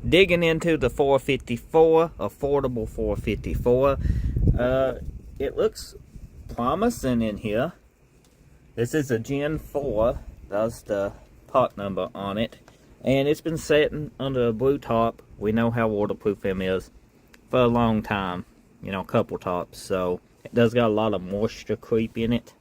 digging into the 454, affordable 454. It looks promising in here. This is a Gen 4. That's the part number on it. And it's been sitting under a blue top. We know how waterproof them is for a long time. You know, a couple tops. So it does got a lot of moisture creep in it.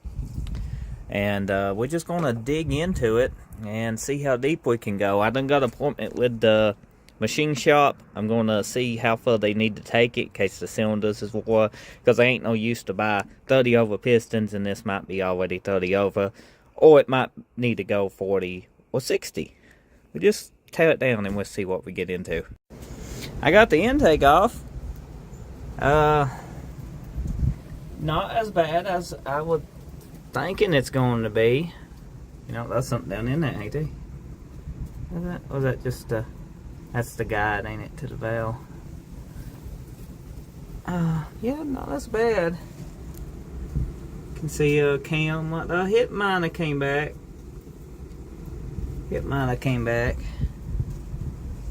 And we're just going to dig into it and see how deep we can go. I done got an appointment with the machine shop. I'm going to see how far they need to take it in case the cylinders is wore. Because I ain't no use to buy 30 over pistons and this might be already 30 over. Or it might need to go 40 or 60. We just tear it down and we'll see what we get into. I got the intake off. Not as bad as I would thinking it's going to be. You know, that's something down in there, ain't it? Is that, or is that just that's the guide, ain't it, to the valve? Yeah, not as bad. You can see a cam. Hit miner came back.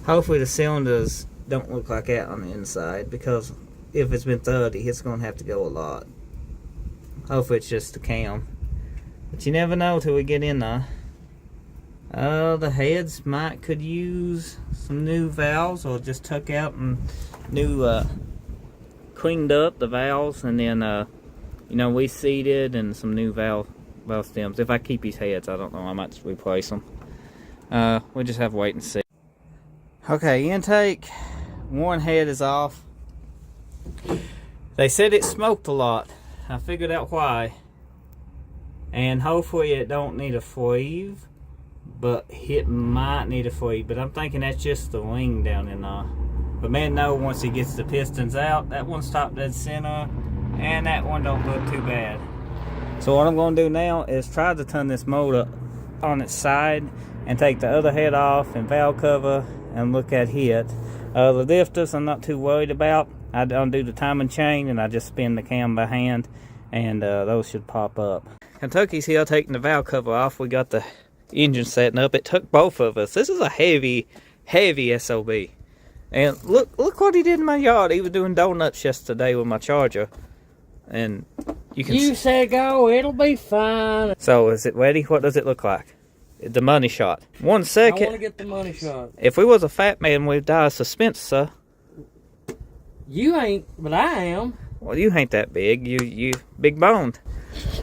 Hopefully the cylinders don't look like that on the inside, because if it's been 30, it's going to have to go a lot. Hopefully it's just the cam. But you never know till we get in there. The heads could use some new valves, or just tuck out and new cleaned up the valves, and then you know, we seated and some new valve stems. If I keep these heads, I don't know, I might just replace them. We'll just have to wait and see. Okay, intake. One head is off. They said it smoked a lot. I figured out why. And hopefully it don't need a sleeve, but it might need a sleeve. But I'm thinking that's just the wing down in there. But man, no, once he gets the pistons out, that one stopped dead center, and that one don't look too bad. So what I'm going to do now is try to turn this motor on its side and take the other head off and valve cover and look at it. The lifters I'm not too worried about. I undo the timing chain and I just spin the cam by hand, and those should pop up. Kentucky's here taking the valve cover off. We got the engine setting up. It took both of us. This is a heavy SOB. And look what he did in my yard. He was doing donuts yesterday with my Charger. And you said go, it'll be fine. So is it ready? What does it look like? The money shot. 1 second. I want to get the money shot. If we was a fat man, we'd die of suspense, sir. You ain't, but I am. Well, you ain't that big. You big boned.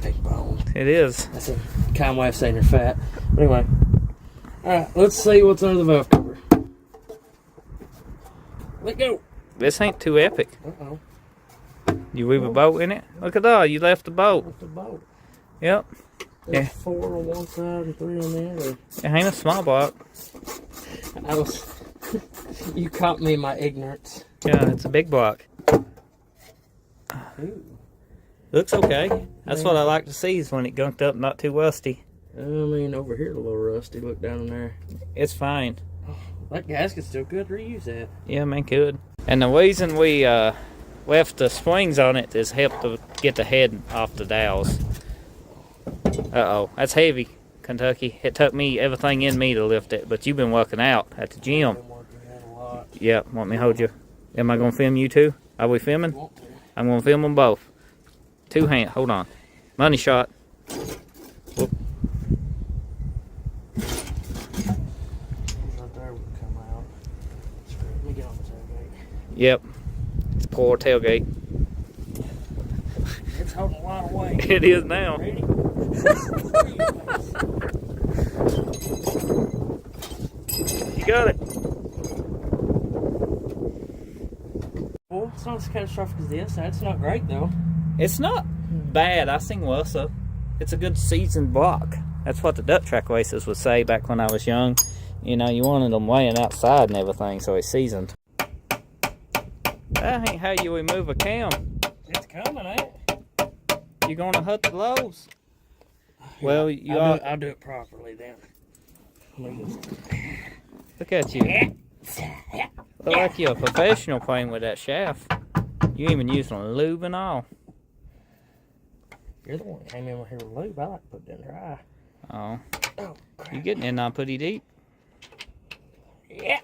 Big boned. It is. That's a kind way of saying you're fat. But anyway. Alright, let's see what's under the valve cover. Let go. This ain't too epic. Uh-oh. You leave a bolt in it? Look at that. You left the bolt. Left the bolt. Yep. There's 4 on one side and 3 on the other. It ain't a small block. You caught me in my ignorance. Yeah, it's a big block. Ooh. Looks okay. That's what I like to see, is when it gunked up, not too rusty. I mean, over here a little rusty. Look down in there. It's fine. That gasket's still good. Reuse that. Yeah, man, good. And the reason we left the springs on it is help to get the head off the dowels. Uh-oh, that's heavy, Kentucky. It took me everything in me to lift it, but you've been working out at the gym. I've been working out a lot. Yeah, want me to hold you? Am I going to film you too? Are we filming? I'm going to film them both. 2 hand, hold on. Money shot. Whoop. Right there would come out. Let me get on the tailgate. Yep. It's poor tailgate. It's holding a lot of weight. It is now. Ready? You got it. Well, it's not as catastrophic as this. That's not great, though. It's not bad. I seen worse. It's a good seasoned block. That's what the duck track races would say back when I was young. You know, you wanted them laying outside and everything, so it's seasoned. That ain't how you remove a cam. It's coming, ain't it? You gonna hurt the lows? Well, I'll do it properly then. Look at you. Look like you're a professional playing with that shaft. You even using lube and all. You're the one that came in with here with lube. I like to put it in dry. Oh. Oh, crap. You getting in now pretty deep. Yeah.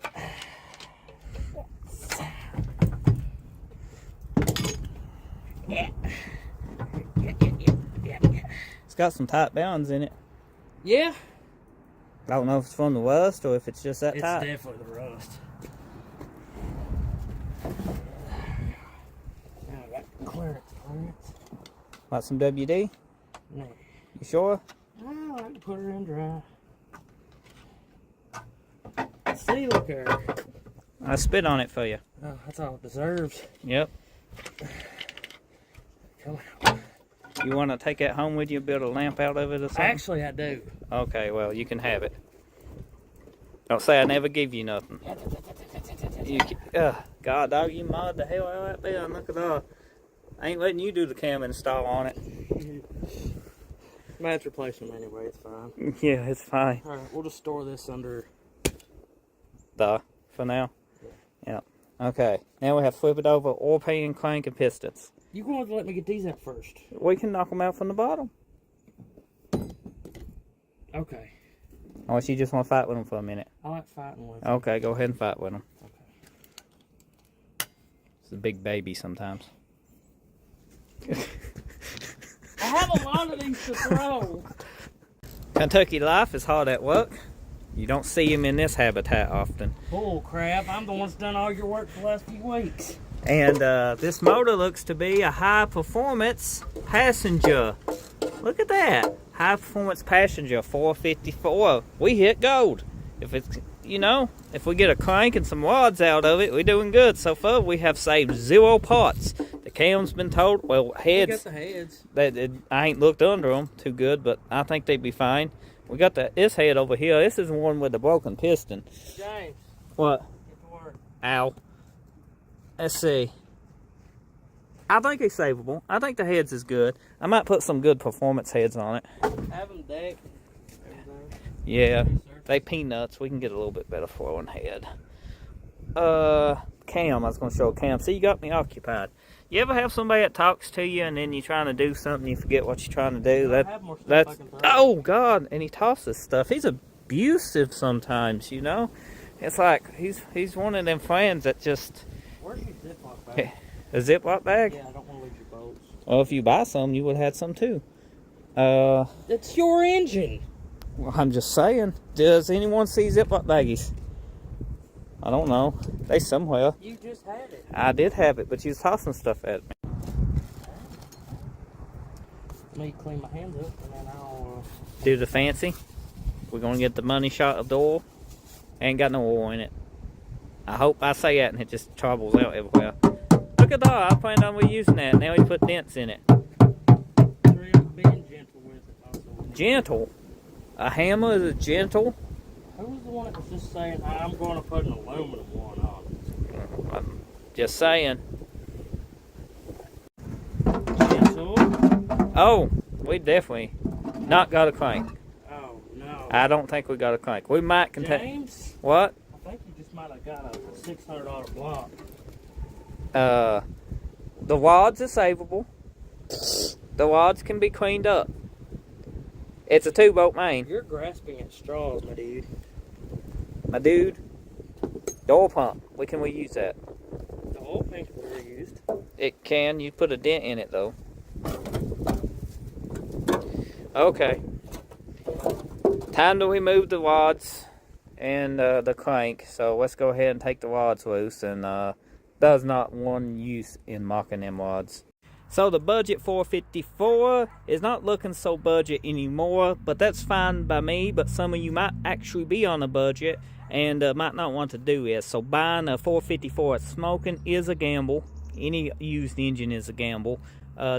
got some tight bounds in it. Yeah. I don't know if it's from the rust or if it's just that tight. It's definitely the rust. Now I got clearance. Like some WD? No. You sure? I like to put her in dry. See, look there. I spit on it for you. Oh, that's all it deserves. Yep. Come on. You want to take that home with you, build a lamp out of it or something? Actually, I do. Okay, well, you can have it. Don't say I never give you nothing. God, dog, you mowed the hell out of that bed. Look at that. I ain't letting you do the cam install on it. Might have to replace them anyway, it's fine. Yeah, it's fine. Alright, we'll just store this under... For now? Yeah. Okay, now we have to flip it over, oil pan, crank, and pistons. You going to let me get these out first? We can knock them out from the bottom. Okay. Unless you just want to fight with them for a minute. I like fighting with them. Okay, go ahead and fight with them. Okay. It's a big baby sometimes. I have a lot of these to throw. Kentucky Life is hard at work. You don't see him in this habitat often. Bull crap, I'm the one that's done all your work for the last few weeks. And this motor looks to be a high performance passenger. Look at that. High performance passenger 454. We hit gold. If it's, you know, if we get a crank and some rods out of it, we're doing good. So far, we have saved 0 parts. The cam's been told, well, heads. We got the heads. I ain't looked under them too good, but I think they'd be fine. We got this head over here. This is the one with the broken piston. James. What? Get to work. Ow. Let's see. I think it's savable. I think the heads is good. I might put some good performance heads on it. Have them decked. Yeah. They peanuts. We can get a little bit better flowing head. Cam. I was going to show Cam. See, you got me occupied. You ever have somebody that talks to you and then you're trying to do something, you forget what you're trying to do? That's oh God! And he tosses stuff. He's abusive sometimes, you know. It's like he's one of them friends that just. Where's your Ziploc bag? A Ziploc bag? Yeah, I don't want to lose your bolts. Well, if you buy some, you would have had some too. It's your engine. Well, I'm just saying. Does anyone see Ziploc baggies? I don't know. They somewhere. You just had it. I did have it, but you was tossing stuff at me. Let me clean my hands up and then I'll... Do the fancy. We're going to get the money shot of the oil. Ain't got no oil in it. I hope I say that and it just troubles out everywhere. Look at that. I planned on reusing that. Now we put dents in it. Being gentle with it also. Gentle? A hammer is gentle? Who was the one that was just saying, I'm going to put an aluminum one on? I'm just saying. Gentle? Oh, we definitely not got a crank. Oh, no. I don't think we got a crank. We might James? What? I think you just might have got a $600 block. The rods are savable. The rods can be cleaned up. It's a 2-bolt main. You're grasping at straws, my dude. My dude, the oil pump, we can reuse that. The oil tank can be reused. It can. You put a dent in it, though. Okay. Time to remove the rods and the crank. So let's go ahead and take the rods loose. And does not one use in mocking them rods. So the budget 454 is not looking so budget anymore, but that's fine by me. But some of you might actually be on a budget and might not want to do this. So buying a 454 at smoking is a gamble. Any used engine is a gamble.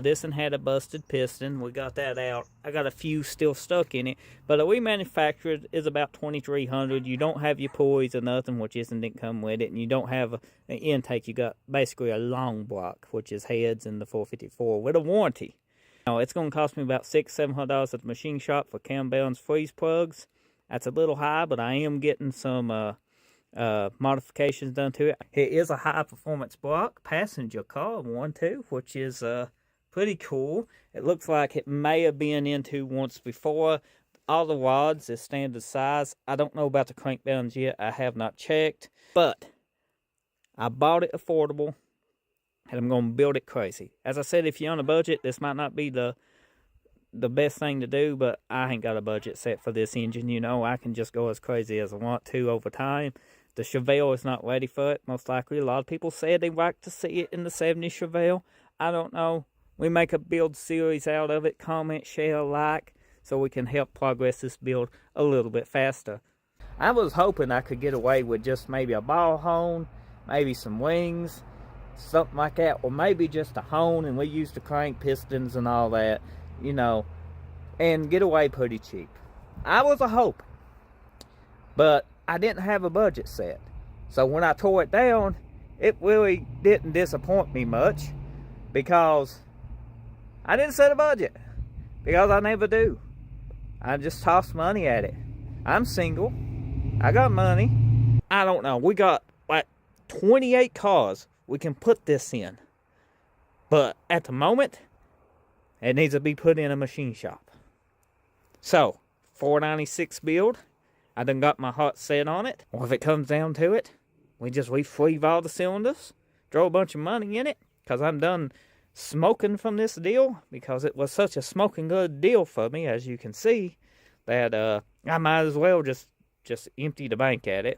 This one had a busted piston. We got that out. I got a few still stuck in it, but a remanufactured is about $2,300. You don't have your pulleys or nothing, which didn't come with it, and you don't have an intake. You got basically a long block, which is heads in the 454 with a warranty. Now it's going to cost me about $600-700 at the machine shop for cam balance freeze plugs. That's a little high, but I am getting some modifications done to it. It is a high performance block passenger car, one too, which is pretty cool. It looks like it may have been into once before. All the rods is standard size. I don't know about the crank bounds yet. I have not checked. But I bought it affordable. And I'm going to build it crazy. As I said, if you're on a budget, this might not be the the best thing to do, but I ain't got a budget set for this engine. You know, I can just go as crazy as I want to over time. The Chevelle is not ready for it, most likely. A lot of people said they'd like to see it in the 70 Chevelle. I don't know. We make a build series out of it. Comment, share, like, so we can help progress this build a little bit faster. I was hoping I could get away with just maybe a ball hone, maybe some wings, something like that, or maybe just a hone and we use the crank pistons and all that, you know, and get away pretty cheap. I was a hope, but I didn't have a budget set. So when I tore it down, it really didn't disappoint me much because I didn't set a budget, because I never do. I just toss money at it. I'm single. I got money. I don't know. We got like 28 cars we can put this in. But at the moment, it needs to be put in a machine shop. So, 496 build. I done got my heart set on it. Or if it comes down to it, we just refleave all the cylinders, throw a bunch of money in it, because I'm done smoking from this deal, because it was such a smoking good deal for me, as you can see, that I might as well just empty the bank at it.